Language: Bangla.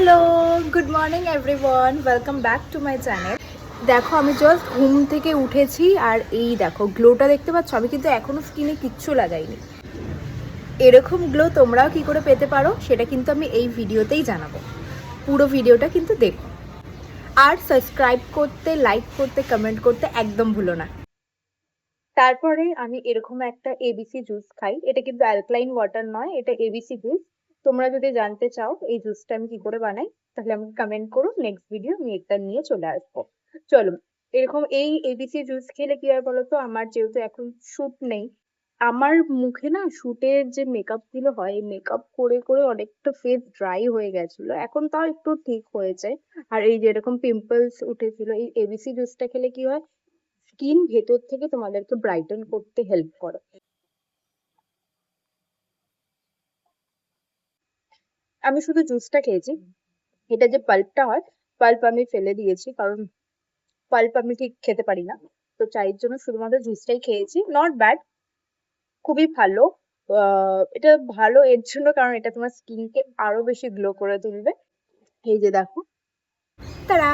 Hello, good morning everyone, welcome back to my channel. দেখো আমি জাস্ট ঘুম থেকে উঠেছি আর এই দেখো গ্লোটা দেখতে পাচ্ছ। আমি কিন্তু এখনও স্কিনে কিচ্ছু লাগাইনি। এরকম গ্লো তোমরাও কি করে পেতে পারো সেটা কিন্তু আমি এই ভিডিওতেই জানাবো। পুরো ভিডিওটা কিন্তু দেখো। আর সাবস্ক্রাইব করতে, লাইক করতে, কমেন্ট করতে একদম ভুলো না। তারপরে আমি এরকম একটা এবিসি জুস খাই। এটা কিন্তু অ্যালকালাইন ওয়াটার নয়, এটা এবিসি জুস। তোমরা যদি জানতে চাও এই জুসটা আমি কি করে বানাই, তাহলে আমাকে কমেন্ট করো, নেক্সট ভিডিও আমি এটা নিয়ে চলে আসবো। চলো, এরকম এই এবিসি জুস খেলে কি হয় বলতো, আমার যেহেতু এখন শুট নেই, আমার মুখে না শুটের যে মেকআপ গুলো হয়, মেকআপ করে করে অনেকটা ফেস ড্রাই হয়ে গেছিল, এখন তাও একটু ঠিক হয়েছে। আর এই যেরকম পিম্পলস উঠেছিল, এই এবিসি জুসটা খেলে কি হয়, স্কিন ভেতর থেকে তোমাদেরকে ব্রাইটেন করতে হেল্প করে। আমি শুধু জুসটা খেয়েছি, এটা যে পাল্পটা হয়, পাল্প আমি ফেলে দিয়েছি, কারণ পাল্প আমি ঠিক খেতে পারি না। তো চায়ের জন্য শুধুমাত্র জুসটাই খেয়েছি। নট ব্যাড, খুবই ভালো। এটা ভালো এর জন্য কারণ এটা তোমার স্কিনকে আরো বেশি গ্লো করে তুলবে। এই যে দেখো, তারা